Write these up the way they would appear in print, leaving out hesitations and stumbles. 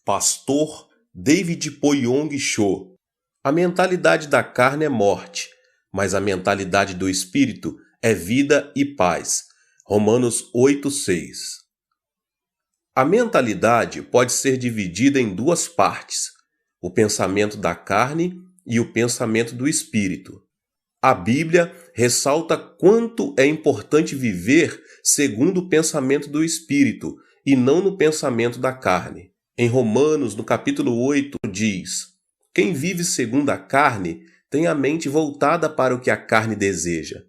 Pastor David Poyong-Cho. A mentalidade da carne é morte, mas a mentalidade do espírito é vida e paz. Romanos 8:6. A mentalidade pode ser dividida em duas partes: o pensamento da carne e o pensamento do espírito. A Bíblia ressalta quanto é importante viver segundo o pensamento do espírito e não no pensamento da carne. Em Romanos, no capítulo 8, diz: quem vive segundo a carne tem a mente voltada para o que a carne deseja.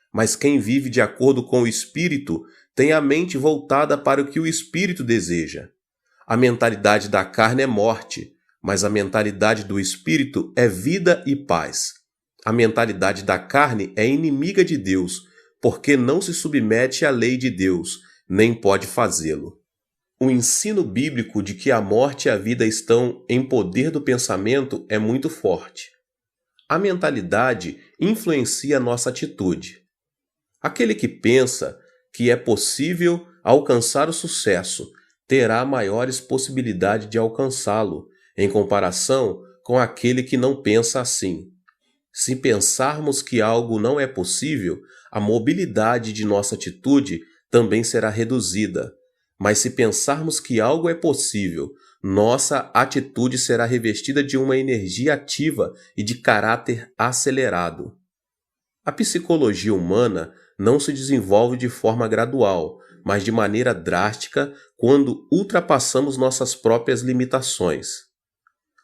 Mas quem vive de acordo com o Espírito tem a mente voltada para o que o Espírito deseja. A mentalidade da carne é morte, mas a mentalidade do Espírito é vida e paz. A mentalidade da carne é inimiga de Deus, porque não se submete à lei de Deus, nem pode fazê-lo. O ensino bíblico de que a morte e a vida estão em poder do pensamento é muito forte. A mentalidade influencia a nossa atitude. Aquele que pensa que é possível alcançar o sucesso terá maiores possibilidades de alcançá-lo, em comparação com aquele que não pensa assim. Se pensarmos que algo não é possível, a mobilidade de nossa atitude também será reduzida. Mas se pensarmos que algo é possível, nossa atitude será revestida de uma energia ativa e de caráter acelerado. A psicologia humana não se desenvolve de forma gradual, mas de maneira drástica quando ultrapassamos nossas próprias limitações.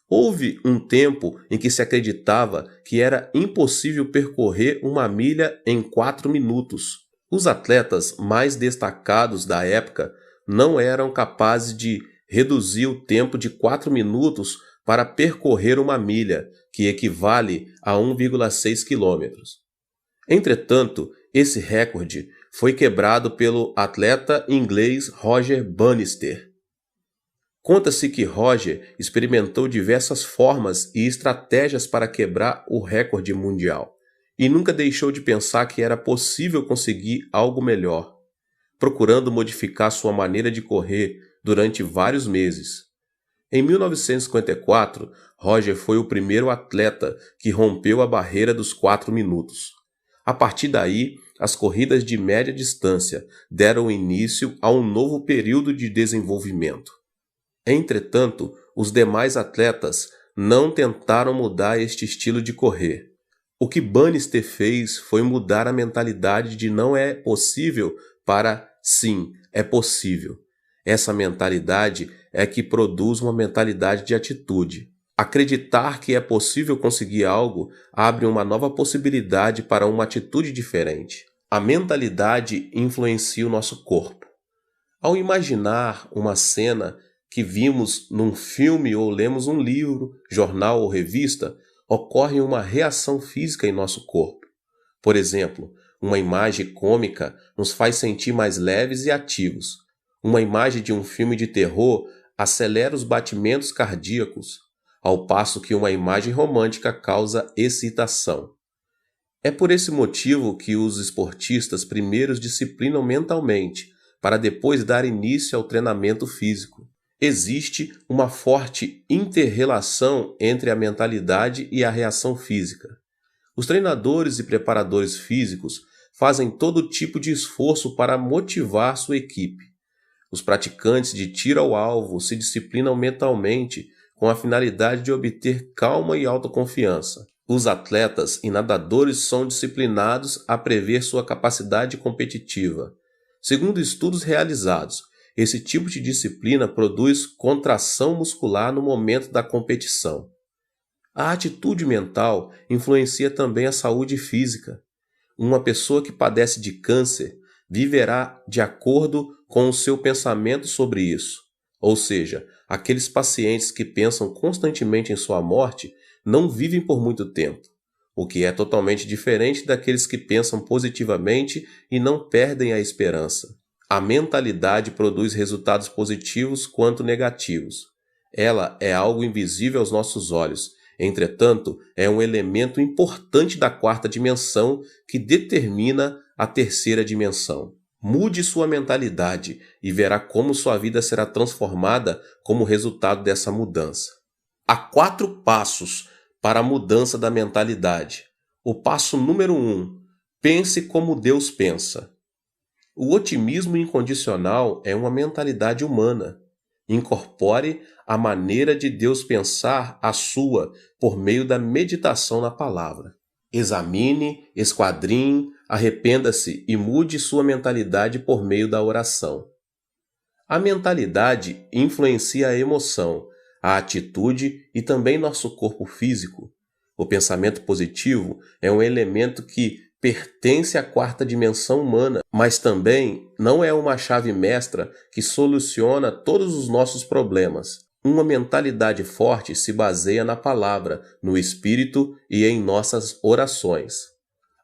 Houve um tempo em que se acreditava que era impossível percorrer uma milha em 4 minutos. Os atletas mais destacados da época não eram capazes de reduzir o tempo de 4 minutos para percorrer uma milha, que equivale a 1,6 quilômetros. Entretanto, esse recorde foi quebrado pelo atleta inglês Roger Bannister. Conta-se que Roger experimentou diversas formas e estratégias para quebrar o recorde mundial e nunca deixou de pensar que era possível conseguir algo melhor, procurando modificar sua maneira de correr durante vários meses. Em 1954, Roger foi o primeiro atleta que rompeu a barreira dos 4 minutos. A partir daí, as corridas de média distância deram início a um novo período de desenvolvimento. Entretanto, os demais atletas não tentaram mudar este estilo de correr. O que Bannister fez foi mudar a mentalidade de não é possível para sim, é possível. Essa mentalidade é que produz uma mentalidade de atitude. Acreditar que é possível conseguir algo abre uma nova possibilidade para uma atitude diferente. A mentalidade influencia o nosso corpo. Ao imaginar uma cena que vimos num filme ou lemos um livro, jornal ou revista, ocorre uma reação física em nosso corpo. Por exemplo, uma imagem cômica nos faz sentir mais leves e ativos. Uma imagem de um filme de terror acelera os batimentos cardíacos, ao passo que uma imagem romântica causa excitação. É por esse motivo que os esportistas primeiro disciplinam mentalmente, para depois dar início ao treinamento físico. Existe uma forte inter-relação entre a mentalidade e a reação física. Os treinadores e preparadores físicos fazem todo tipo de esforço para motivar sua equipe. Os praticantes de tiro ao alvo se disciplinam mentalmente com a finalidade de obter calma e autoconfiança. Os atletas e nadadores são disciplinados a prever sua capacidade competitiva. Segundo estudos realizados, esse tipo de disciplina produz contração muscular no momento da competição. A atitude mental influencia também a saúde física. Uma pessoa que padece de câncer viverá de acordo com o seu pensamento sobre isso. Ou seja, aqueles pacientes que pensam constantemente em sua morte não vivem por muito tempo, o que é totalmente diferente daqueles que pensam positivamente e não perdem a esperança. A mentalidade produz resultados positivos quanto negativos. Ela é algo invisível aos nossos olhos. Entretanto, é um elemento importante da 4ª dimensão que determina a 3ª dimensão. Mude sua mentalidade e verá como sua vida será transformada como resultado dessa mudança. Há 4 passos para a mudança da mentalidade. O passo número 1: pense como Deus pensa. O otimismo incondicional é uma mentalidade humana. Incorpore a maneira de Deus pensar a sua por meio da meditação na palavra. Examine, esquadrinhe, arrependa-se e mude sua mentalidade por meio da oração. A mentalidade influencia a emoção, a atitude e também nosso corpo físico. O pensamento positivo é um elemento que pertence à 4ª dimensão humana, mas também não é uma chave mestra que soluciona todos os nossos problemas. Uma mentalidade forte se baseia na palavra, no espírito e em nossas orações.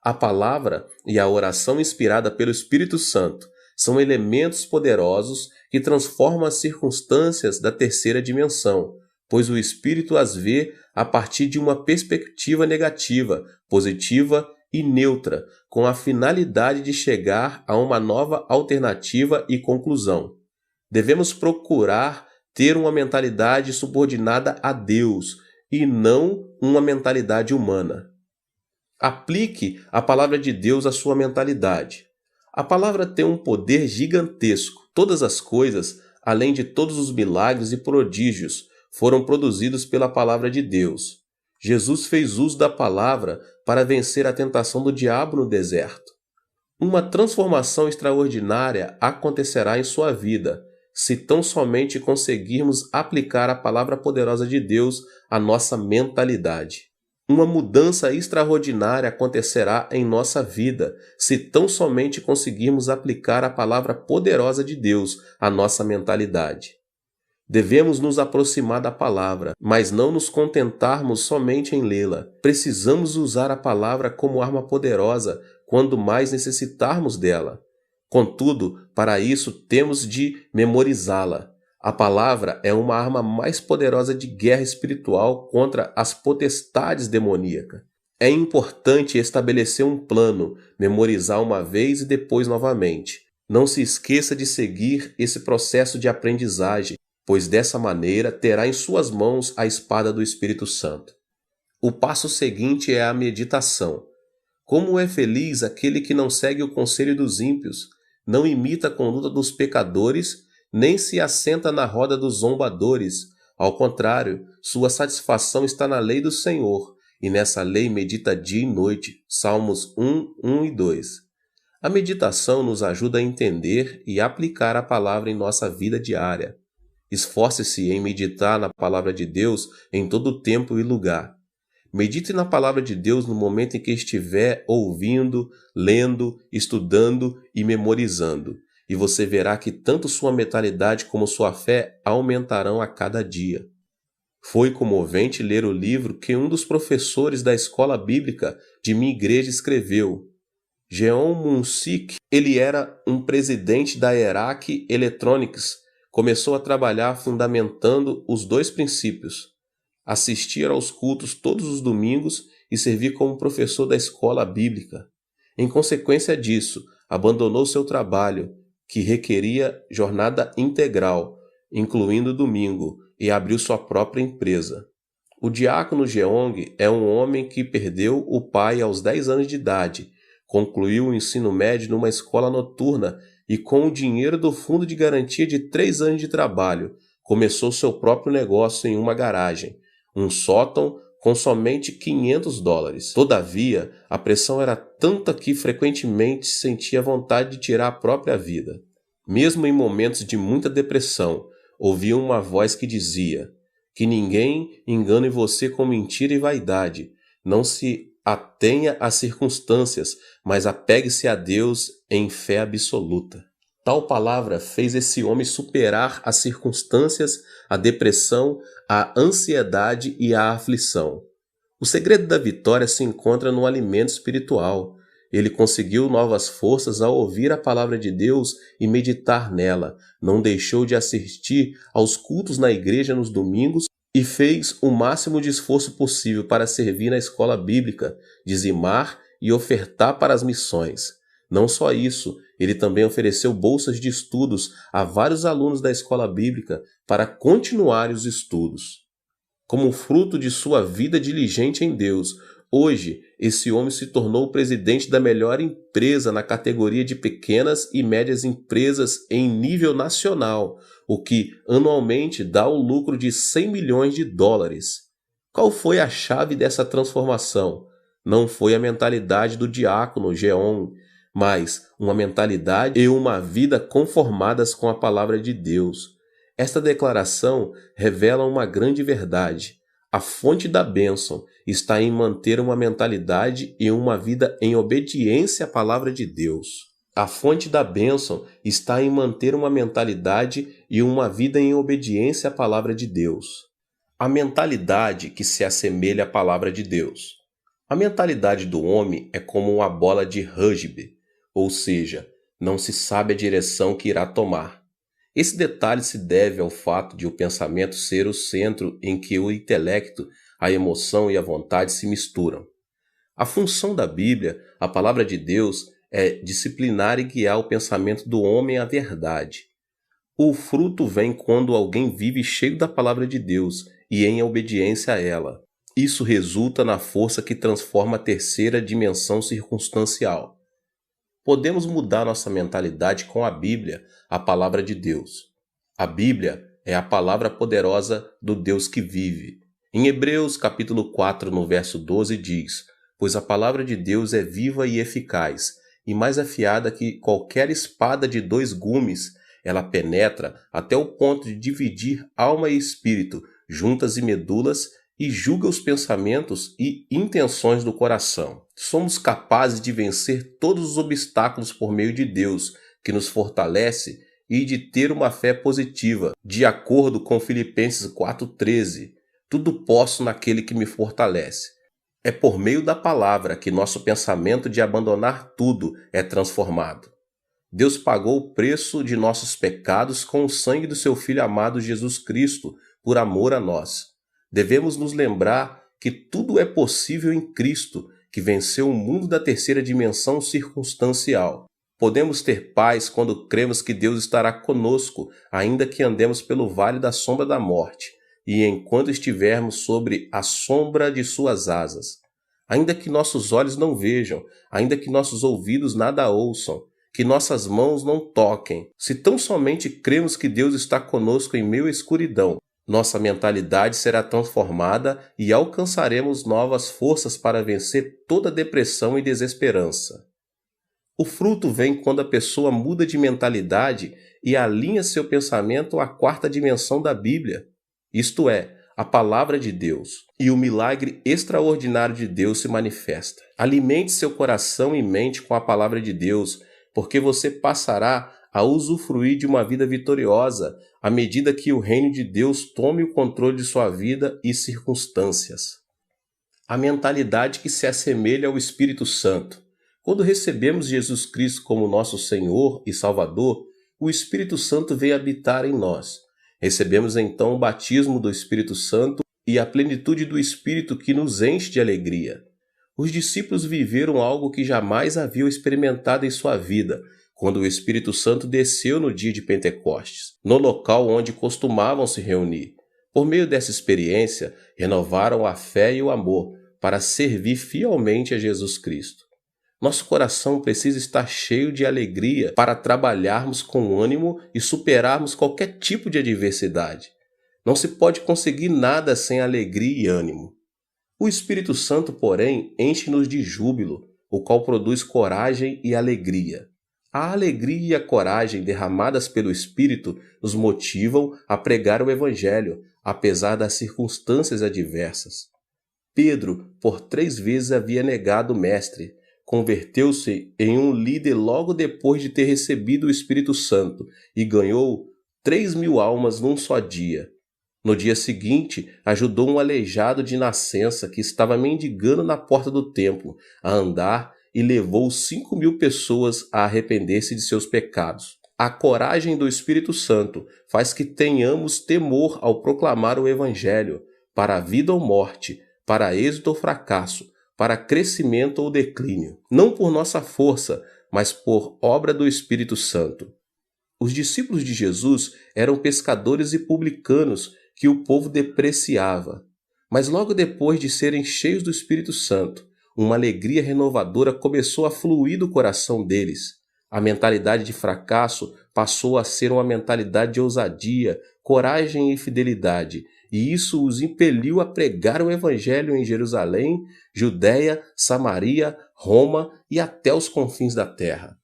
A palavra e a oração inspirada pelo Espírito Santo são elementos poderosos que transformam as circunstâncias da 3ª dimensão, pois o Espírito as vê a partir de uma perspectiva negativa, positiva e neutra, com a finalidade de chegar a uma nova alternativa e conclusão. Devemos procurar ter uma mentalidade subordinada a Deus e não uma mentalidade humana. Aplique a palavra de Deus à sua mentalidade. A palavra tem um poder gigantesco. Todas as coisas, além de todos os milagres e prodígios, foram produzidos pela palavra de Deus. Jesus fez uso da palavra para vencer a tentação do diabo no deserto. Uma transformação extraordinária acontecerá em sua vida, se tão somente conseguirmos aplicar a palavra poderosa de Deus à nossa mentalidade. Uma mudança extraordinária acontecerá em nossa vida, se tão somente conseguirmos aplicar a palavra poderosa de Deus à nossa mentalidade. Devemos nos aproximar da palavra, mas não nos contentarmos somente em lê-la. Precisamos usar a palavra como arma poderosa quando mais necessitarmos dela. Contudo, para isso temos de memorizá-la. A palavra é uma arma mais poderosa de guerra espiritual contra as potestades demoníacas. É importante estabelecer um plano, memorizar uma vez e depois novamente. Não se esqueça de seguir esse processo de aprendizagem, pois dessa maneira terá em suas mãos a espada do Espírito Santo. O passo seguinte é a meditação. Como é feliz aquele que não segue o conselho dos ímpios, não imita a conduta dos pecadores, nem se assenta na roda dos zombadores. Ao contrário, sua satisfação está na lei do Senhor, e nessa lei medita dia e noite. Salmos 1, 1 e 2. A meditação nos ajuda a entender e aplicar a palavra em nossa vida diária. Esforce-se em meditar na palavra de Deus em todo tempo e lugar. Medite na palavra de Deus no momento em que estiver ouvindo, lendo, estudando e memorizando. E você verá que tanto sua mentalidade como sua fé aumentarão a cada dia. Foi comovente ler o livro que um dos professores da escola bíblica de minha igreja escreveu. Jeon Mun-sik, ele era um presidente da Erac Electronics, começou a trabalhar fundamentando os 2 princípios: assistir aos cultos todos os domingos e servir como professor da escola bíblica. Em consequência disso, abandonou seu trabalho, que requeria jornada integral, incluindo domingo, e abriu sua própria empresa. O diácono Jeong é um homem que perdeu o pai aos 10 anos de idade, concluiu o ensino médio numa escola noturna e, com o dinheiro do fundo de garantia de 3 anos de trabalho, começou seu próprio negócio em uma garagem, um sótão com somente $500. Todavia, a pressão era tanta que frequentemente sentia vontade de tirar a própria vida. Mesmo em momentos de muita depressão, ouvia uma voz que dizia: que ninguém engane você com mentira e vaidade. Não se atenha às circunstâncias, mas apegue-se a Deus em fé absoluta. Tal palavra fez esse homem superar as circunstâncias, a depressão, a ansiedade e a aflição. O segredo da vitória se encontra no alimento espiritual. Ele conseguiu novas forças ao ouvir a palavra de Deus e meditar nela. Não deixou de assistir aos cultos na igreja nos domingos e fez o máximo de esforço possível para servir na escola bíblica, dizimar e ofertar para as missões. Não só isso, Ele também ofereceu bolsas de estudos a vários alunos da escola bíblica para continuarem os estudos. Como fruto de sua vida diligente em Deus, hoje esse homem se tornou o presidente da melhor empresa na categoria de pequenas e médias empresas em nível nacional, o que anualmente dá o lucro de 100 milhões de dólares. Qual foi a chave dessa transformação? Não foi a mentalidade do diácono Geon, mas uma mentalidade e uma vida conformadas com a palavra de Deus. Esta declaração revela uma grande verdade. A fonte da bênção está em manter uma mentalidade e uma vida em obediência à palavra de Deus. A fonte da bênção está em manter uma mentalidade e uma vida em obediência à palavra de Deus. A mentalidade que se assemelha à palavra de Deus. A mentalidade do homem é como uma bola de rugby, ou seja, não se sabe a direção que irá tomar. Esse detalhe se deve ao fato de o pensamento ser o centro em que o intelecto, a emoção e a vontade se misturam. A função da Bíblia, a palavra de Deus, é disciplinar e guiar o pensamento do homem à verdade. O fruto vem quando alguém vive cheio da palavra de Deus e em obediência a ela. Isso resulta na força que transforma a terceira dimensão circunstancial. Podemos mudar nossa mentalidade com a Bíblia, a palavra de Deus. A Bíblia é a palavra poderosa do Deus que vive. Em Hebreus capítulo 4, no verso 12 diz: "Pois a palavra de Deus é viva e eficaz, e mais afiada que qualquer espada de 2 gumes, ela penetra até o ponto de dividir alma e espírito, juntas e medulas, e julga os pensamentos e intenções do coração." Somos capazes de vencer todos os obstáculos por meio de Deus, que nos fortalece, e de ter uma fé positiva, de acordo com Filipenses 4,13. Tudo posso naquele que me fortalece. É por meio da palavra que nosso pensamento de abandonar tudo é transformado. Deus pagou o preço de nossos pecados com o sangue do seu Filho amado Jesus Cristo, por amor a nós. Devemos nos lembrar que tudo é possível em Cristo, que venceu o mundo da terceira dimensão circunstancial. Podemos ter paz quando cremos que Deus estará conosco, ainda que andemos pelo vale da sombra da morte, e enquanto estivermos sobre a sombra de suas asas. Ainda que nossos olhos não vejam, ainda que nossos ouvidos nada ouçam, que nossas mãos não toquem, se tão somente cremos que Deus está conosco em meio à escuridão, nossa mentalidade será transformada e alcançaremos novas forças para vencer toda depressão e desesperança. O fruto vem quando a pessoa muda de mentalidade e alinha seu pensamento à quarta dimensão da Bíblia, isto é, a palavra de Deus, e o milagre extraordinário de Deus se manifesta. Alimente seu coração e mente com a palavra de Deus, porque você passará a usufruir de uma vida vitoriosa à medida que o reino de Deus tome o controle de sua vida e circunstâncias. A mentalidade que se assemelha ao Espírito Santo. Quando recebemos Jesus Cristo como nosso Senhor e Salvador, o Espírito Santo veio habitar em nós. Recebemos então o batismo do Espírito Santo e a plenitude do Espírito que nos enche de alegria. Os discípulos viveram algo que jamais haviam experimentado em sua vida, quando o Espírito Santo desceu no dia de Pentecostes, no local onde costumavam se reunir. Por meio dessa experiência, renovaram a fé e o amor para servir fielmente a Jesus Cristo. Nosso coração precisa estar cheio de alegria para trabalharmos com ânimo e superarmos qualquer tipo de adversidade. Não se pode conseguir nada sem alegria e ânimo. O Espírito Santo, porém, enche-nos de júbilo, o qual produz coragem e alegria. A alegria e a coragem derramadas pelo Espírito nos motivam a pregar o Evangelho, apesar das circunstâncias adversas. Pedro, por 3 vezes havia negado o Mestre. Converteu-se em um líder logo depois de ter recebido o Espírito Santo e ganhou 3.000 almas num só dia. No dia seguinte, ajudou um aleijado de nascença que estava mendigando na porta do templo a andar e levou 5.000 pessoas a arrepender-se de seus pecados. A coragem do Espírito Santo faz que tenhamos temor ao proclamar o Evangelho, para a vida ou morte, para êxito ou fracasso, para crescimento ou declínio. Não por nossa força, mas por obra do Espírito Santo. Os discípulos de Jesus eram pescadores e publicanos que o povo depreciava. Mas logo depois de serem cheios do Espírito Santo, uma alegria renovadora começou a fluir do coração deles. A mentalidade de fracasso passou a ser uma mentalidade de ousadia, coragem e fidelidade, e isso os impeliu a pregar o Evangelho em Jerusalém, Judéia, Samaria, Roma e até os confins da terra.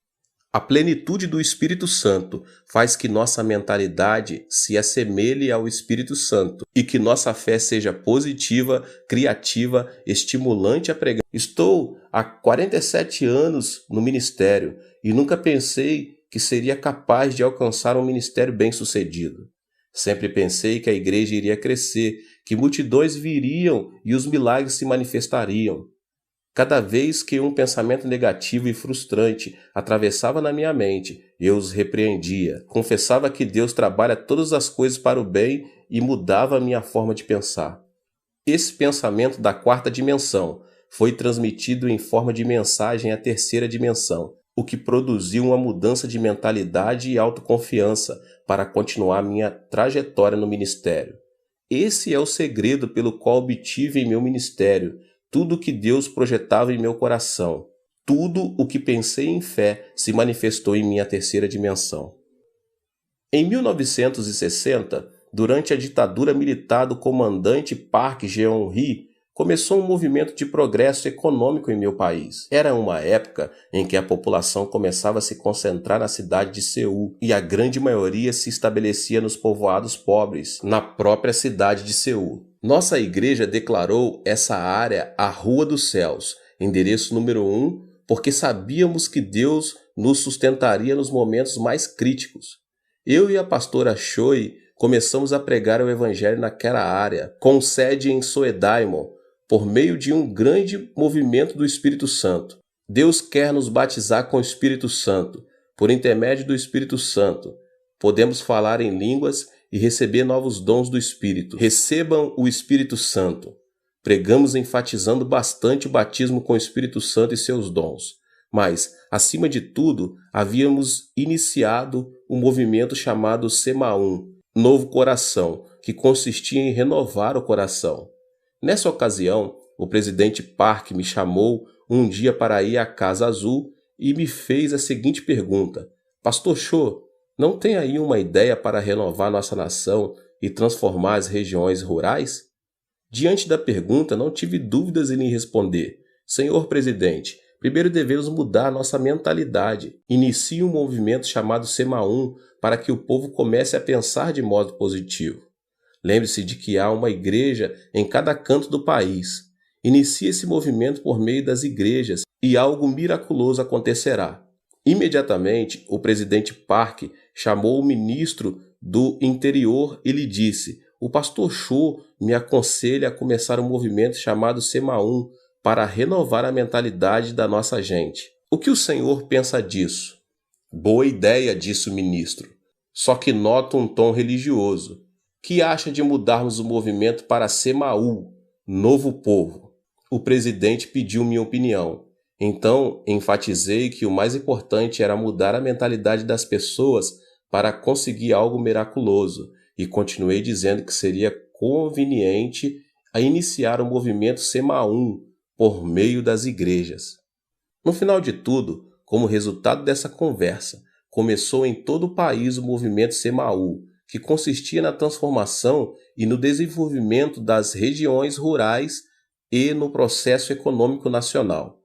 A plenitude do Espírito Santo faz que nossa mentalidade se assemelhe ao Espírito Santo e que nossa fé seja positiva, criativa, estimulante a pregar. Estou há 47 anos no ministério e nunca pensei que seria capaz de alcançar um ministério bem-sucedido. Sempre pensei que a igreja iria crescer, que multidões viriam e os milagres se manifestariam. Cada vez que um pensamento negativo e frustrante atravessava na minha mente, eu os repreendia, confessava que Deus trabalha todas as coisas para o bem e mudava a minha forma de pensar. Esse pensamento da quarta dimensão foi transmitido em forma de mensagem à terceira dimensão, o que produziu uma mudança de mentalidade e autoconfiança para continuar minha trajetória no ministério. Esse é o segredo pelo qual obtive em meu ministério tudo o que Deus projetava em meu coração. Tudo o que pensei em fé se manifestou em minha terceira dimensão. Em 1960, durante a ditadura militar do comandante Park Geun-hye, começou um movimento de progresso econômico em meu país. Era uma época em que a população começava a se concentrar na cidade de Seul e a grande maioria se estabelecia nos povoados pobres, na própria cidade de Seul. Nossa igreja declarou essa área a Rua dos Céus, endereço número 1, porque sabíamos que Deus nos sustentaria nos momentos mais críticos. Eu e a pastora Choi começamos a pregar o evangelho naquela área, com sede em Soedaimon, por meio de um grande movimento do Espírito Santo. Deus quer nos batizar com o Espírito Santo. Por intermédio do Espírito Santo, podemos falar em línguas e receber novos dons do Espírito. Recebam o Espírito Santo. Pregamos enfatizando bastante o batismo com o Espírito Santo e seus dons. Mas, acima de tudo, havíamos iniciado um movimento chamado Semaum, Novo Coração, que consistia em renovar o coração. Nessa ocasião, o presidente Park me chamou um dia para ir à Casa Azul e me fez a seguinte pergunta: Pastor Cho, não tem aí uma ideia para renovar nossa nação e transformar as regiões rurais? Diante da pergunta, não tive dúvidas em lhe responder: Senhor presidente, primeiro devemos mudar nossa mentalidade. Inicie um movimento chamado Semaum para que o povo comece a pensar de modo positivo. Lembre-se de que há uma igreja em cada canto do país. Inicie esse movimento por meio das igrejas e algo miraculoso acontecerá. Imediatamente, o presidente Park chamou o ministro do Interior e lhe disse: o pastor Cho me aconselha a começar um movimento chamado Semaum para renovar a mentalidade da nossa gente. O que o senhor pensa disso? Boa ideia, disse o ministro. Só que noto um tom religioso. Que acha de mudarmos o movimento para Semaú, Novo Povo? O presidente pediu minha opinião. Então, enfatizei que o mais importante era mudar a mentalidade das pessoas para conseguir algo miraculoso e continuei dizendo que seria conveniente a iniciar o movimento Semaum por meio das igrejas. No final de tudo, como resultado dessa conversa, começou em todo o país o movimento Semaú, que consistia na transformação e no desenvolvimento das regiões rurais e no processo econômico nacional.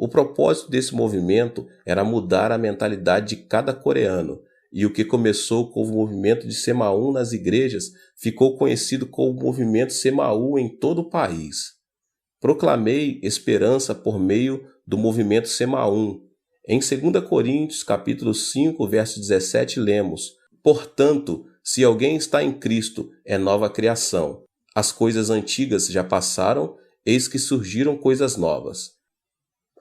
O propósito desse movimento era mudar a mentalidade de cada coreano, e o que começou com o movimento de Semaum nas igrejas ficou conhecido como movimento Semaú em todo o país. Proclamei esperança por meio do movimento Semaum. Em 2 Coríntios, capítulo 5, verso 17, lemos: Portanto, se alguém está em Cristo, é nova criação. As coisas antigas já passaram, eis que surgiram coisas novas.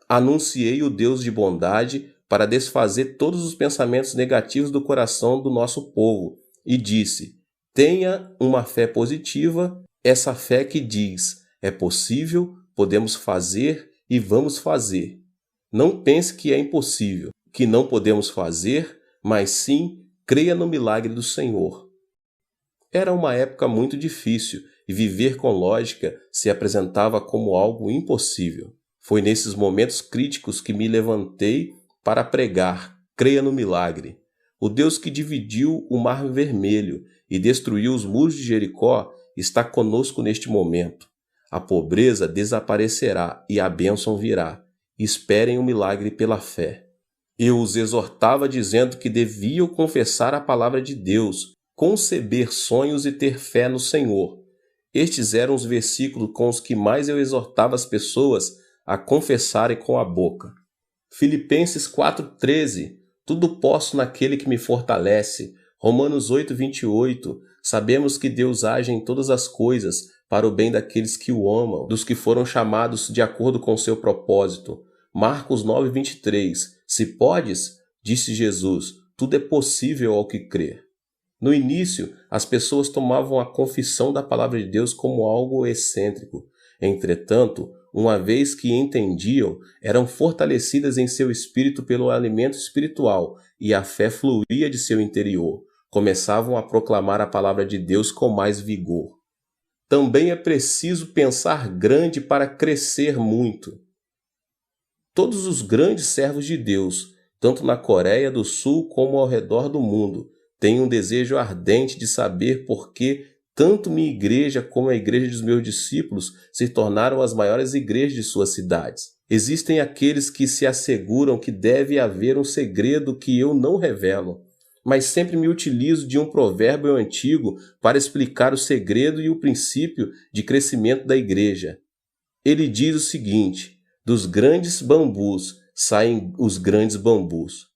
Anunciei o Deus de bondade para desfazer todos os pensamentos negativos do coração do nosso povo e disse: tenha uma fé positiva, essa fé que diz: é possível, podemos fazer e vamos fazer. Não pense que é impossível. que não podemos fazer, mas sim creia no milagre do Senhor. Era uma época muito difícil e viver com lógica se apresentava como algo impossível. Foi nesses momentos críticos que me levantei para pregar, creia no milagre. O Deus que dividiu o Mar Vermelho e destruiu os muros de Jericó está conosco neste momento. A pobreza desaparecerá e a bênção virá. Esperem o milagre pela fé. Eu os exortava dizendo que deviam confessar a palavra de Deus, conceber sonhos e ter fé no Senhor. Estes eram os versículos com os que mais eu exortava as pessoas a confessarem com a boca. Filipenses 4,13, tudo posso naquele que me fortalece. Romanos 8,28, sabemos que Deus age em todas as coisas para o bem daqueles que o amam, dos que foram chamados de acordo com seu propósito. Marcos 9,23, se podes, disse Jesus, tudo é possível ao que crer. No início, as pessoas tomavam a confissão da palavra de Deus como algo excêntrico. Entretanto, uma vez que entendiam, eram fortalecidas em seu espírito pelo alimento espiritual e a fé fluía de seu interior. Começavam a proclamar a palavra de Deus com mais vigor. Também é preciso pensar grande para crescer muito. Todos os grandes servos de Deus, tanto na Coreia do Sul como ao redor do mundo, têm um desejo ardente de saber por que tanto minha igreja como a igreja dos meus discípulos se tornaram as maiores igrejas de suas cidades. Existem aqueles que se asseguram que deve haver um segredo que eu não revelo, mas sempre me utilizo de um provérbio antigo para explicar o segredo e o princípio de crescimento da igreja. Ele diz o seguinte: dos grandes bambus saem os grandes bambus.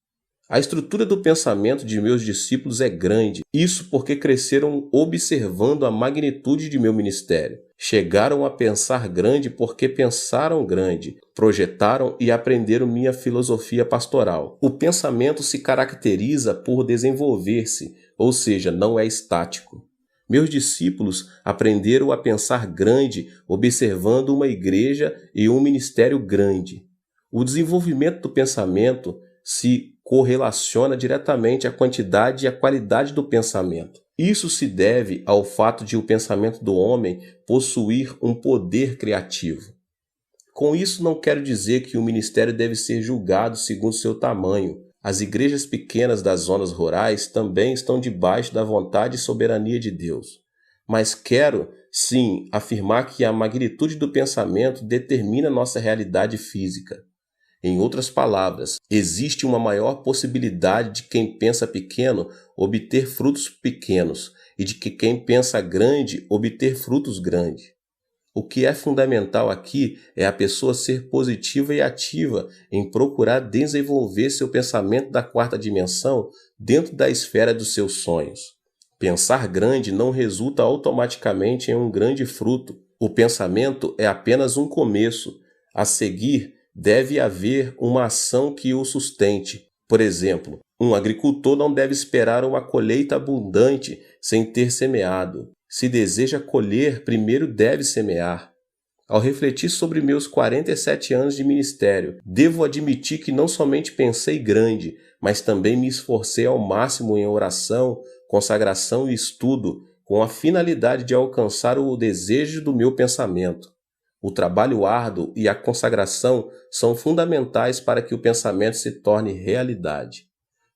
A estrutura do pensamento de meus discípulos é grande, isso porque cresceram observando a magnitude de meu ministério. Chegaram a pensar grande porque pensaram grande, projetaram e aprenderam minha filosofia pastoral. O pensamento se caracteriza por desenvolver-se, ou seja, não é estático. Meus discípulos aprenderam a pensar grande observando uma igreja e um ministério grande. O desenvolvimento do pensamento se correlaciona diretamente à quantidade e à qualidade do pensamento. Isso se deve ao fato de o pensamento do homem possuir um poder criativo. Com isso, não quero dizer que o ministério deve ser julgado segundo seu tamanho. As igrejas pequenas das zonas rurais também estão debaixo da vontade e soberania de Deus. Mas quero, sim, afirmar que a magnitude do pensamento determina nossa realidade física. Em outras palavras, existe uma maior possibilidade de quem pensa pequeno obter frutos pequenos e de que quem pensa grande obter frutos grandes. O que é fundamental aqui é a pessoa ser positiva e ativa em procurar desenvolver seu pensamento da quarta dimensão dentro da esfera dos seus sonhos. Pensar grande não resulta automaticamente em um grande fruto. O pensamento é apenas um começo. A seguir, deve haver uma ação que o sustente. Por exemplo, um agricultor não deve esperar uma colheita abundante sem ter semeado. Se deseja colher, primeiro deve semear. Ao refletir sobre meus 47 anos de ministério, devo admitir que não somente pensei grande, mas também me esforcei ao máximo em oração, consagração e estudo, com a finalidade de alcançar o desejo do meu pensamento. O trabalho árduo e a consagração são fundamentais para que o pensamento se torne realidade.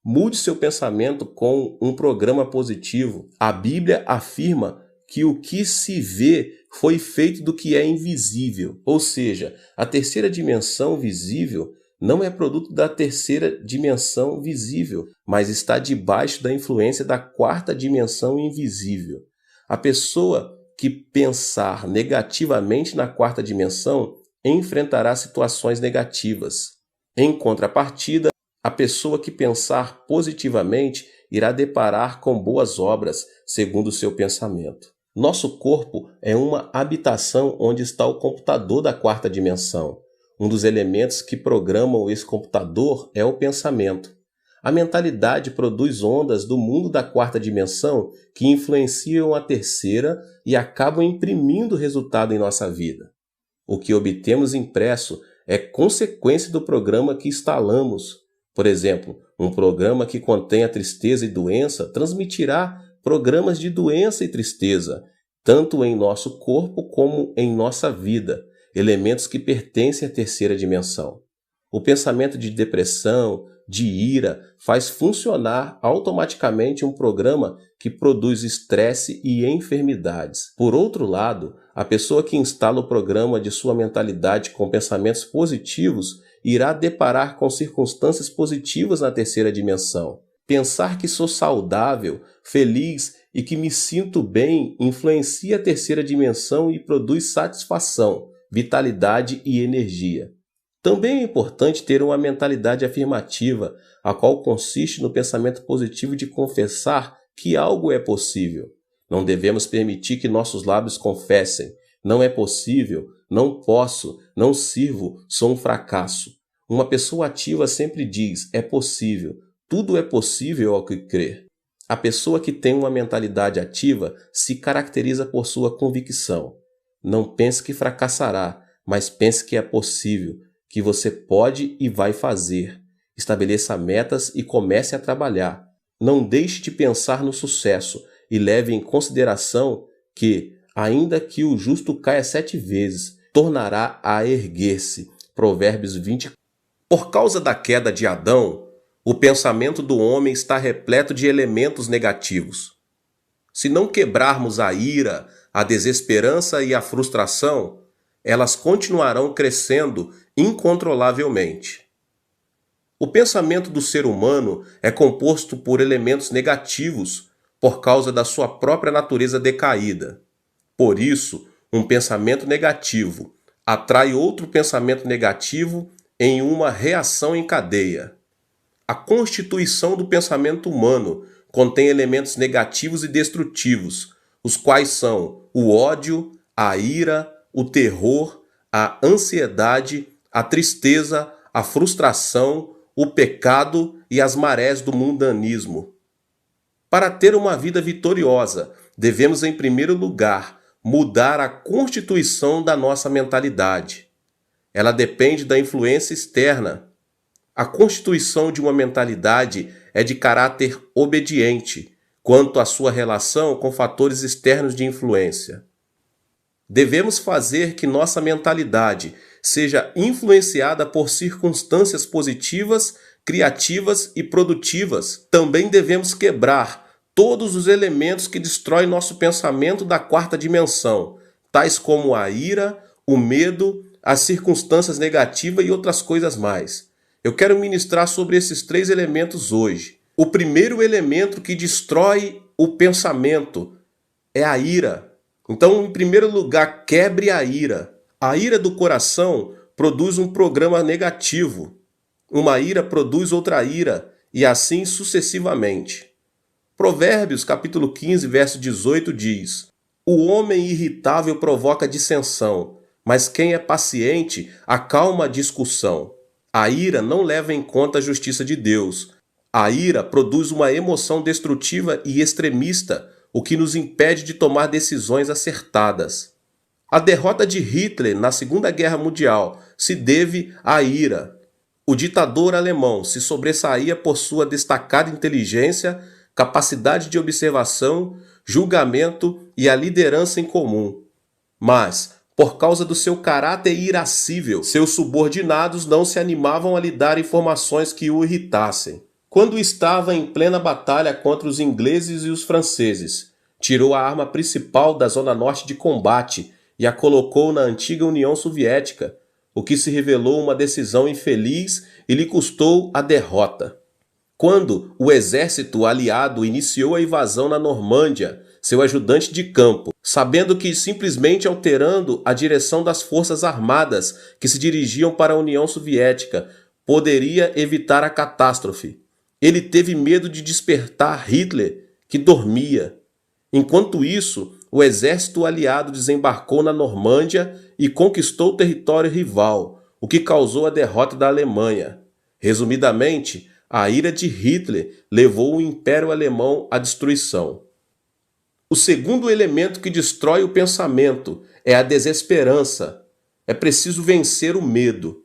Mude seu pensamento com um programa positivo. A Bíblia afirma que o que se vê foi feito do que é invisível. Ou seja, a terceira dimensão visível não é produto da terceira dimensão visível, mas está debaixo da influência da quarta dimensão invisível. A pessoa que pensar negativamente na quarta dimensão enfrentará situações negativas. Em contrapartida, a pessoa que pensar positivamente irá deparar com boas obras, segundo o seu pensamento. Nosso corpo é uma habitação onde está o computador da quarta dimensão. Um dos elementos que programam esse computador é o pensamento. A mentalidade produz ondas do mundo da quarta dimensão que influenciam a terceira e acabam imprimindo resultado em nossa vida. O que obtemos impresso é consequência do programa que instalamos. Por exemplo, um programa que contenha tristeza e doença transmitirá programas de doença e tristeza, tanto em nosso corpo como em nossa vida, elementos que pertencem à terceira dimensão. O pensamento de depressão, de ira, faz funcionar automaticamente um programa que produz estresse e enfermidades. Por outro lado, a pessoa que instala o programa de sua mentalidade com pensamentos positivos irá deparar com circunstâncias positivas na terceira dimensão. Pensar que sou saudável, feliz e que me sinto bem influencia a terceira dimensão e produz satisfação, vitalidade e energia. Também é importante ter uma mentalidade afirmativa, a qual consiste no pensamento positivo de confessar que algo é possível. Não devemos permitir que nossos lábios confessem: não é possível, não posso, não sirvo, sou um fracasso. Uma pessoa ativa sempre diz: é possível, tudo é possível ao que crer. A pessoa que tem uma mentalidade ativa se caracteriza por sua convicção. Não pense que fracassará, mas pense que é possível, que você pode e vai fazer. Estabeleça metas e comece a trabalhar. Não deixe de pensar no sucesso e leve em consideração que, ainda que o justo caia 7 vezes, tornará a erguer-se. Provérbios 20. Por causa da queda de Adão, o pensamento do homem está repleto de elementos negativos. Se não quebrarmos a ira, a desesperança e a frustração, elas continuarão crescendo incontrolavelmente. O pensamento do ser humano é composto por elementos negativos por causa da sua própria natureza decaída. Por isso, um pensamento negativo atrai outro pensamento negativo em uma reação em cadeia. A constituição do pensamento humano contém elementos negativos e destrutivos, os quais são o ódio, a ira, o terror, a ansiedade, a tristeza, a frustração, o pecado e as marés do mundanismo. Para ter uma vida vitoriosa, devemos, em primeiro lugar, mudar a constituição da nossa mentalidade. Ela depende da influência externa. A constituição de uma mentalidade é de caráter obediente quanto à sua relação com fatores externos de influência. Devemos fazer que nossa mentalidade seja influenciada por circunstâncias positivas, criativas e produtivas. Também devemos quebrar todos os elementos que destroem nosso pensamento da quarta dimensão, tais como a ira, o medo, as circunstâncias negativas e outras coisas mais. Eu quero ministrar sobre esses 3 elementos hoje. O primeiro elemento que destrói o pensamento é a ira. Então, em primeiro lugar, quebre a ira. A ira do coração produz um programa negativo. Uma ira produz outra ira, e assim sucessivamente. Provérbios, capítulo 15, verso 18 diz: o homem irritável provoca dissensão, mas quem é paciente acalma a discussão. A ira não leva em conta a justiça de Deus. A ira produz uma emoção destrutiva e extremista, o que nos impede de tomar decisões acertadas. A derrota de Hitler na Segunda Guerra Mundial se deve à ira. O ditador alemão se sobressaía por sua destacada inteligência, capacidade de observação, julgamento e a liderança em comum. Mas, por causa do seu caráter irascível, seus subordinados não se animavam a lhe dar informações que o irritassem. Quando estava em plena batalha contra os ingleses e os franceses, tirou a arma principal da zona norte de combate e a colocou na antiga União Soviética, o que se revelou uma decisão infeliz e lhe custou a derrota. Quando o exército aliado iniciou a invasão na Normândia, seu ajudante de campo, sabendo que simplesmente alterando a direção das forças armadas que se dirigiam para a União Soviética poderia evitar a catástrofe, ele teve medo de despertar Hitler, que dormia. Enquanto isso, o exército aliado desembarcou na Normândia e conquistou o território rival, o que causou a derrota da Alemanha. Resumidamente, a ira de Hitler levou o Império Alemão à destruição. O segundo elemento que destrói o pensamento é a desesperança. É preciso vencer o medo.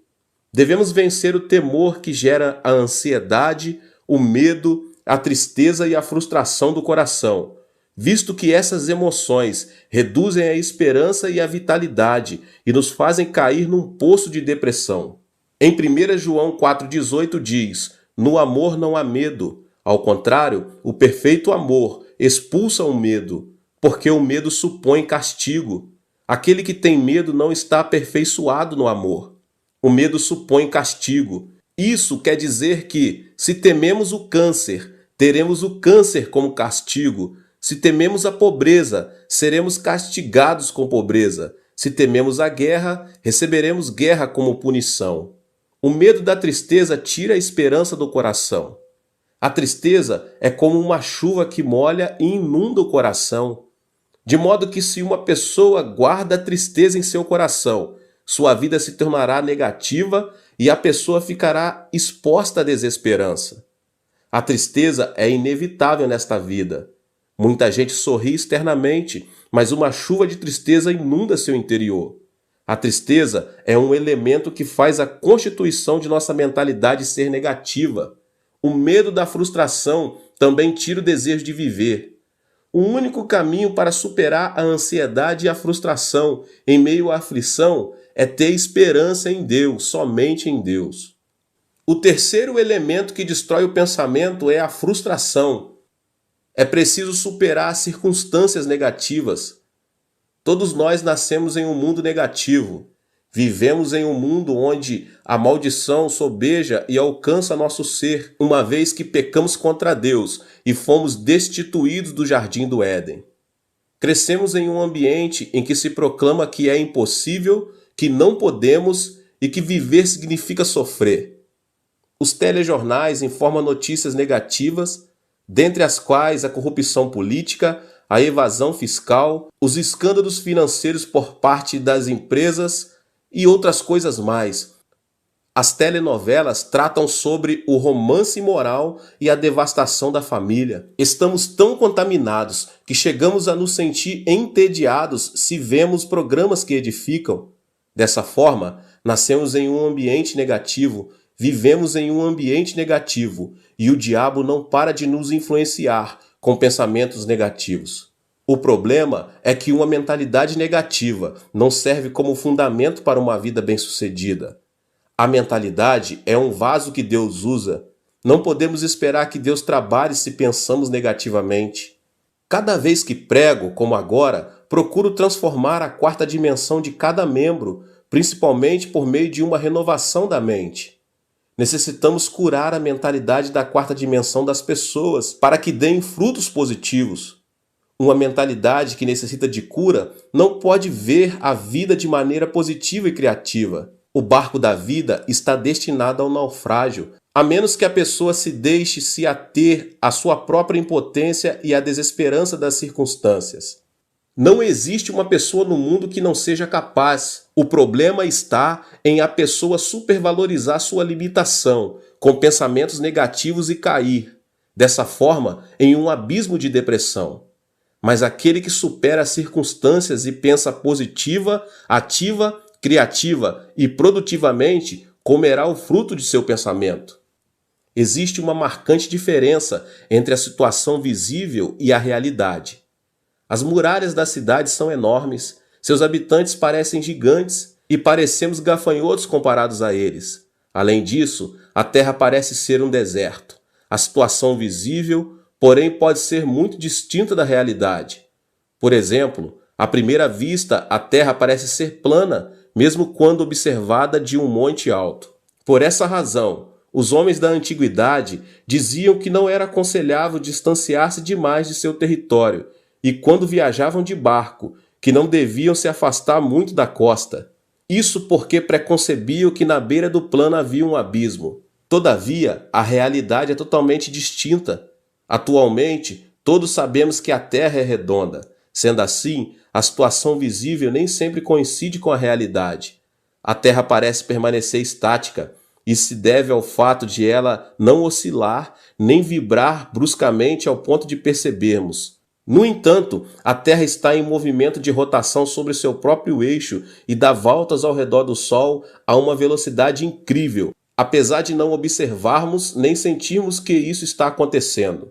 Devemos vencer o temor que gera a ansiedade, o medo, a tristeza e a frustração do coração, visto que essas emoções reduzem a esperança e a vitalidade e nos fazem cair num poço de depressão. Em 1 João 4,18 diz: "No amor não há medo. Ao contrário, o perfeito amor expulsa o medo, porque o medo supõe castigo. Aquele que tem medo não está aperfeiçoado no amor. O medo supõe castigo. Isso quer dizer que, se tememos o câncer, teremos o câncer como castigo. Se tememos a pobreza, seremos castigados com pobreza. Se tememos a guerra, receberemos guerra como punição." O medo da tristeza tira a esperança do coração. A tristeza é como uma chuva que molha e inunda o coração. De modo que, se uma pessoa guarda a tristeza em seu coração, sua vida se tornará negativa e a pessoa ficará exposta à desesperança. A tristeza é inevitável nesta vida. Muita gente sorri externamente, mas uma chuva de tristeza inunda seu interior. A tristeza é um elemento que faz a constituição de nossa mentalidade ser negativa. O medo da frustração também tira o desejo de viver. O único caminho para superar a ansiedade e a frustração em meio à aflição é ter esperança em Deus, somente em Deus. O terceiro elemento que destrói o pensamento é a frustração. É preciso superar as circunstâncias negativas. Todos nós nascemos em um mundo negativo. Vivemos em um mundo onde a maldição sobeja e alcança nosso ser, uma vez que pecamos contra Deus e fomos destituídos do jardim do Éden. Crescemos em um ambiente em que se proclama que é impossível, que não podemos e que viver significa sofrer. Os telejornais informam notícias negativas, dentre as quais a corrupção política, a evasão fiscal, os escândalos financeiros por parte das empresas e outras coisas mais. As telenovelas tratam sobre o romance imoral e a devastação da família. Estamos tão contaminados que chegamos a nos sentir entediados se vemos programas que edificam. Dessa forma, nascemos em um ambiente negativo, vivemos em um ambiente negativo e o diabo não para de nos influenciar com pensamentos negativos. O problema é que uma mentalidade negativa não serve como fundamento para uma vida bem-sucedida. A mentalidade é um vaso que Deus usa. Não podemos esperar que Deus trabalhe se pensamos negativamente. Cada vez que prego, como agora, procuro transformar a quarta dimensão de cada membro, principalmente por meio de uma renovação da mente. Necessitamos curar a mentalidade da quarta dimensão das pessoas para que deem frutos positivos. Uma mentalidade que necessita de cura não pode ver a vida de maneira positiva e criativa. O barco da vida está destinado ao naufrágio, a menos que a pessoa se deixe se ater à sua própria impotência e à desesperança das circunstâncias. Não existe uma pessoa no mundo que não seja capaz. O problema está em a pessoa supervalorizar sua limitação, com pensamentos negativos e cair, dessa forma, em um abismo de depressão. Mas aquele que supera as circunstâncias e pensa positiva, ativa, criativa e produtivamente, comerá o fruto de seu pensamento. Existe uma marcante diferença entre a situação visível e a realidade. As muralhas da cidade são enormes, seus habitantes parecem gigantes e parecemos gafanhotos comparados a eles. Além disso, a terra parece ser um deserto. A situação visível, porém, pode ser muito distinta da realidade. Por exemplo, à primeira vista, a terra parece ser plana, mesmo quando observada de um monte alto. Por essa razão, os homens da antiguidade diziam que não era aconselhável distanciar-se demais de seu território e, quando viajavam de barco, que não deviam se afastar muito da costa. Isso porque preconcebiam que na beira do plano havia um abismo. Todavia, a realidade é totalmente distinta. Atualmente, todos sabemos que a Terra é redonda. Sendo assim, a situação visível nem sempre coincide com a realidade. A Terra parece permanecer estática. Isso se deve ao fato de ela não oscilar nem vibrar bruscamente ao ponto de percebermos. No entanto, a Terra está em movimento de rotação sobre seu próprio eixo e dá voltas ao redor do Sol a uma velocidade incrível, apesar de não observarmos nem sentirmos que isso está acontecendo.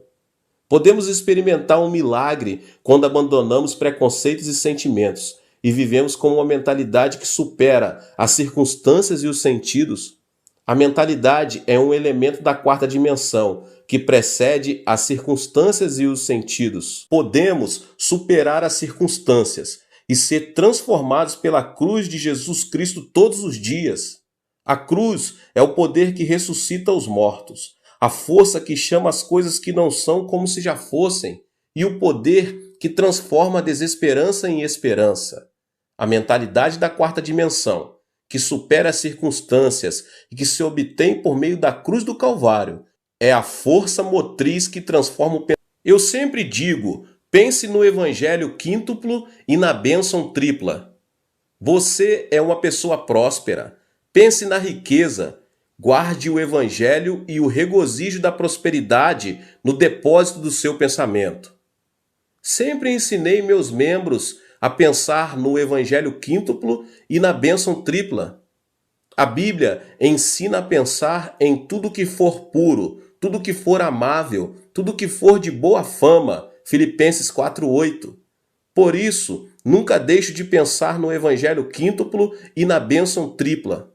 Podemos experimentar um milagre quando abandonamos preconceitos e sentimentos e vivemos com uma mentalidade que supera as circunstâncias e os sentidos. A mentalidade é um elemento da quarta dimensão, que precede as circunstâncias e os sentidos. Podemos superar as circunstâncias e ser transformados pela cruz de Jesus Cristo todos os dias. A cruz é o poder que ressuscita os mortos, a força que chama as coisas que não são como se já fossem, e o poder que transforma a desesperança em esperança. A mentalidade da quarta dimensão, que supera as circunstâncias e que se obtém por meio da cruz do Calvário, é a força motriz que transforma o pensamento. Eu sempre digo, pense no evangelho quíntuplo e na bênção tripla. Você é uma pessoa próspera. Pense na riqueza. Guarde o evangelho e o regozijo da prosperidade no depósito do seu pensamento. Sempre ensinei meus membros a pensar no evangelho quíntuplo e na bênção tripla. A Bíblia ensina a pensar em tudo que for puro, tudo que for amável, tudo que for de boa fama. Filipenses 4:8. Por isso, nunca deixo de pensar no evangelho quíntuplo e na bênção tripla.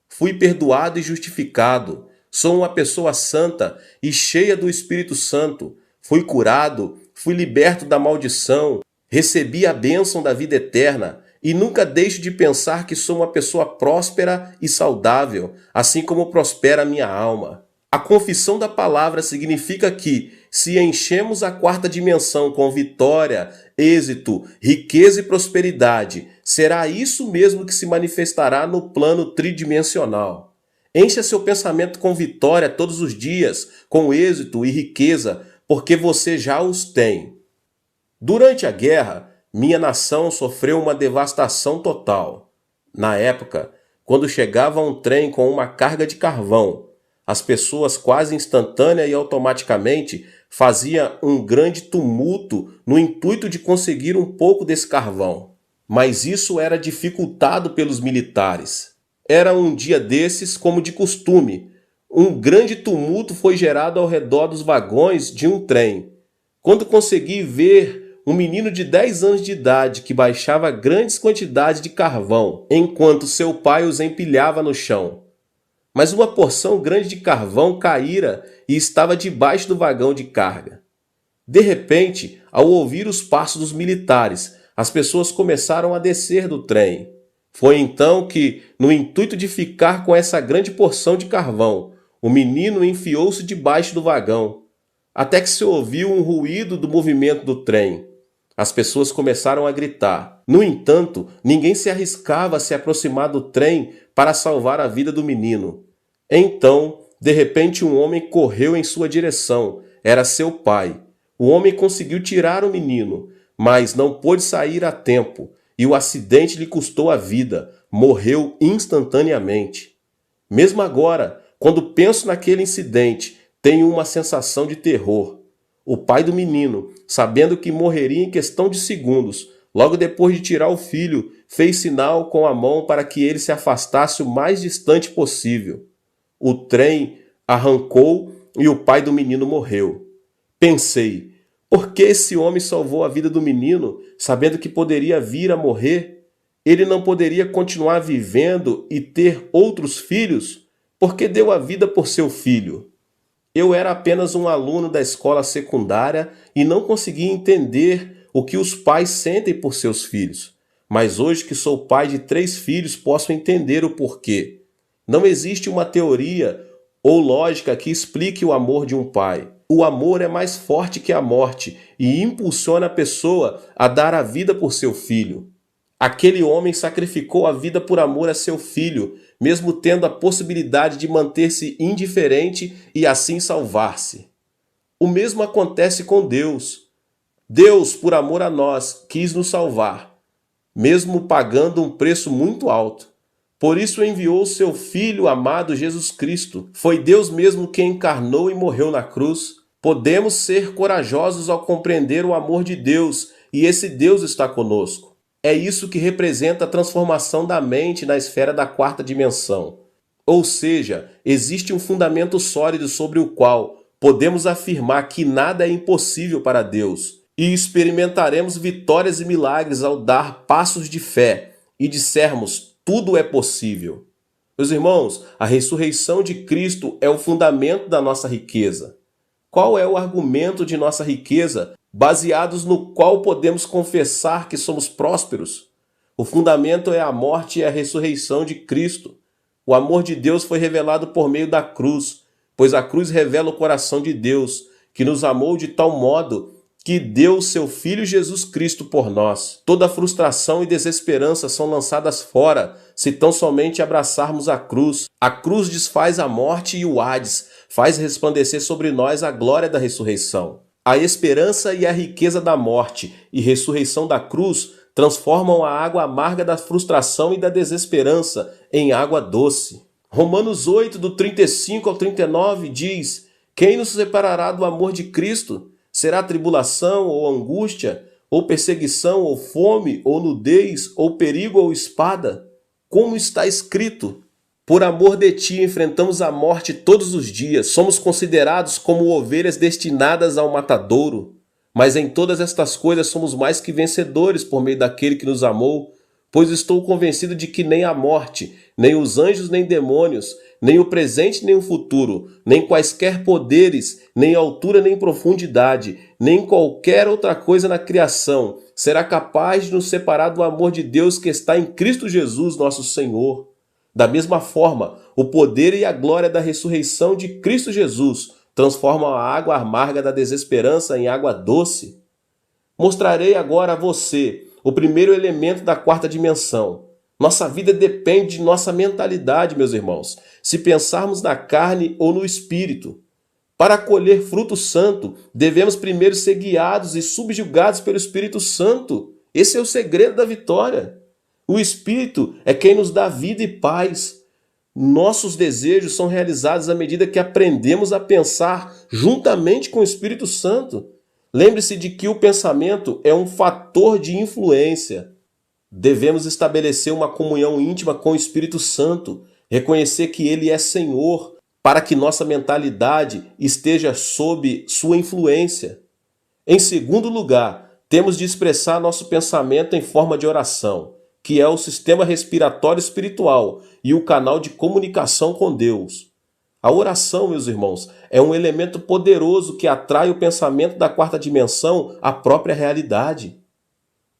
Fui perdoado e justificado. Sou uma pessoa santa e cheia do Espírito Santo. Fui curado, fui liberto da maldição, recebi a bênção da vida eterna e nunca deixo de pensar que sou uma pessoa próspera e saudável, assim como prospera a minha alma. A confissão da palavra significa que, se enchemos a quarta dimensão com vitória, êxito, riqueza e prosperidade, será isso mesmo que se manifestará no plano tridimensional. Encha seu pensamento com vitória todos os dias, com êxito e riqueza, porque você já os tem. Durante a guerra, minha nação sofreu uma devastação total. Na época, quando chegava um trem com uma carga de carvão, as pessoas quase instantânea e automaticamente faziam um grande tumulto no intuito de conseguir um pouco desse carvão. Mas isso era dificultado pelos militares. Era um dia desses, como de costume. Um grande tumulto foi gerado ao redor dos vagões de um trem. Quando consegui ver um menino de 10 anos de idade que baixava grandes quantidades de carvão, enquanto seu pai os empilhava no chão. Mas uma porção grande de carvão caíra e estava debaixo do vagão de carga. De repente, ao ouvir os passos dos militares, as pessoas começaram a descer do trem. Foi então que, no intuito de ficar com essa grande porção de carvão, o menino enfiou-se debaixo do vagão, até que se ouviu um ruído do movimento do trem. As pessoas começaram a gritar. No entanto, ninguém se arriscava a se aproximar do trem para salvar a vida do menino. Então, de repente, um homem correu em sua direção. Era seu pai. O homem conseguiu tirar o menino, mas não pôde sair a tempo, e o acidente lhe custou a vida. Morreu instantaneamente. Mesmo agora, quando penso naquele incidente, tenho uma sensação de terror. O pai do menino, sabendo que morreria em questão de segundos, logo depois de tirar o filho, fez sinal com a mão para que ele se afastasse o mais distante possível. O trem arrancou e o pai do menino morreu. Pensei, por que esse homem salvou a vida do menino, sabendo que poderia vir a morrer? Ele não poderia continuar vivendo e ter outros filhos? Por que deu a vida por seu filho? Eu era apenas um aluno da escola secundária e não conseguia entender o que os pais sentem por seus filhos. Mas hoje que sou pai de 3 filhos, posso entender o porquê. Não existe uma teoria ou lógica que explique o amor de um pai. O amor é mais forte que a morte e impulsiona a pessoa a dar a vida por seu filho. Aquele homem sacrificou a vida por amor a seu filho, mesmo tendo a possibilidade de manter-se indiferente e assim salvar-se. O mesmo acontece com Deus. Deus, por amor a nós, quis nos salvar, mesmo pagando um preço muito alto. Por isso enviou seu Filho amado Jesus Cristo. Foi Deus mesmo quem encarnou e morreu na cruz. Podemos ser corajosos ao compreender o amor de Deus e esse Deus está conosco. É isso que representa a transformação da mente na esfera da quarta dimensão. Ou seja, existe um fundamento sólido sobre o qual podemos afirmar que nada é impossível para Deus e experimentaremos vitórias e milagres ao dar passos de fé e dissermos tudo é possível. Meus irmãos, a ressurreição de Cristo é o fundamento da nossa riqueza. Qual é o argumento de nossa riqueza, baseados no qual podemos confessar que somos prósperos? O fundamento é a morte e a ressurreição de Cristo. O amor de Deus foi revelado por meio da cruz, pois a cruz revela o coração de Deus, que nos amou de tal modo que deu seu Filho Jesus Cristo por nós. Toda frustração e desesperança são lançadas fora, se tão somente abraçarmos a cruz. A cruz desfaz a morte e o Hades, faz resplandecer sobre nós a glória da ressurreição. A esperança e a riqueza da morte e ressurreição da cruz transformam a água amarga da frustração e da desesperança em água doce. Romanos 8, do 35 ao 39 diz: quem nos separará do amor de Cristo? Será tribulação ou angústia, ou perseguição, ou fome, ou nudez, ou perigo, ou espada? Como está escrito: por amor de ti enfrentamos a morte todos os dias, somos considerados como ovelhas destinadas ao matadouro. Mas em todas estas coisas somos mais que vencedores por meio daquele que nos amou, pois estou convencido de que nem a morte, nem os anjos, nem demônios, nem o presente, nem o futuro, nem quaisquer poderes, nem altura, nem profundidade, nem qualquer outra coisa na criação será capaz de nos separar do amor de Deus que está em Cristo Jesus, nosso Senhor. Da mesma forma, o poder e a glória da ressurreição de Cristo Jesus transformam a água amarga da desesperança em água doce. Mostrarei agora a você o primeiro elemento da quarta dimensão. Nossa vida depende de nossa mentalidade, meus irmãos, se pensarmos na carne ou no espírito. Para colher fruto santo, devemos primeiro ser guiados e subjugados pelo Espírito Santo. Esse é o segredo da vitória. O Espírito é quem nos dá vida e paz. Nossos desejos são realizados à medida que aprendemos a pensar juntamente com o Espírito Santo. Lembre-se de que o pensamento é um fator de influência. Devemos estabelecer uma comunhão íntima com o Espírito Santo, reconhecer que Ele é Senhor, para que nossa mentalidade esteja sob sua influência. Em segundo lugar, temos de expressar nosso pensamento em forma de oração, que é o sistema respiratório espiritual e o canal de comunicação com Deus. A oração, meus irmãos, é um elemento poderoso que atrai o pensamento da quarta dimensão à própria realidade.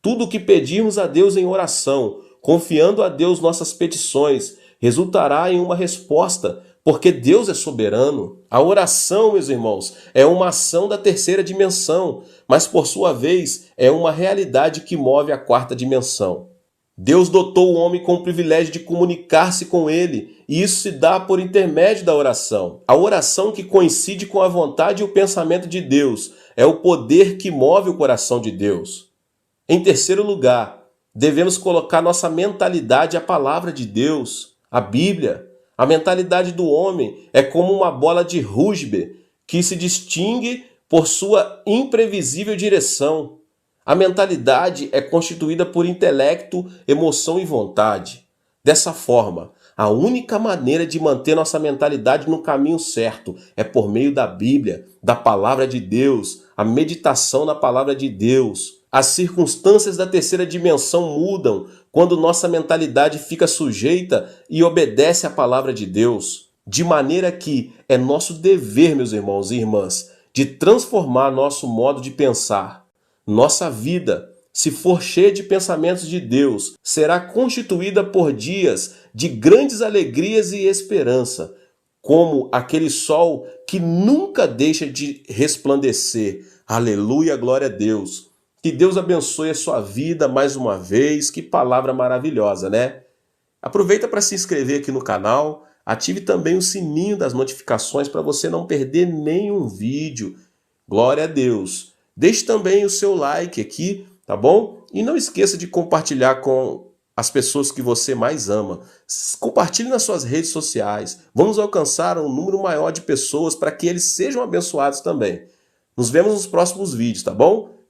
Tudo o que pedirmos a Deus em oração, confiando a Deus nossas petições, resultará em uma resposta, porque Deus é soberano. A oração, meus irmãos, é uma ação da terceira dimensão, mas por sua vez é uma realidade que move a quarta dimensão. Deus dotou o homem com o privilégio de comunicar-se com ele, e isso se dá por intermédio da oração. A oração que coincide com a vontade e o pensamento de Deus é o poder que move o coração de Deus. Em terceiro lugar, devemos colocar nossa mentalidade à palavra de Deus, a Bíblia. A mentalidade do homem é como uma bola de rugby que se distingue por sua imprevisível direção. A mentalidade é constituída por intelecto, emoção e vontade. Dessa forma, a única maneira de manter nossa mentalidade no caminho certo é por meio da Bíblia, da Palavra de Deus, a meditação na Palavra de Deus. As circunstâncias da terceira dimensão mudam quando nossa mentalidade fica sujeita e obedece à Palavra de Deus. De maneira que é nosso dever, meus irmãos e irmãs, de transformar nosso modo de pensar. Nossa vida, se for cheia de pensamentos de Deus, será constituída por dias de grandes alegrias e esperança, como aquele sol que nunca deixa de resplandecer. Aleluia, glória a Deus. Que Deus abençoe a sua vida mais uma vez. Que palavra maravilhosa, né? Aproveita para se inscrever aqui no canal, ative também o sininho das notificações para você não perder nenhum vídeo. Glória a Deus. Deixe também o seu like aqui, tá bom? E não esqueça de compartilhar com as pessoas que você mais ama. Compartilhe nas suas redes sociais. Vamos alcançar um número maior de pessoas para que eles sejam abençoados também. Nos vemos nos próximos vídeos, tá bom?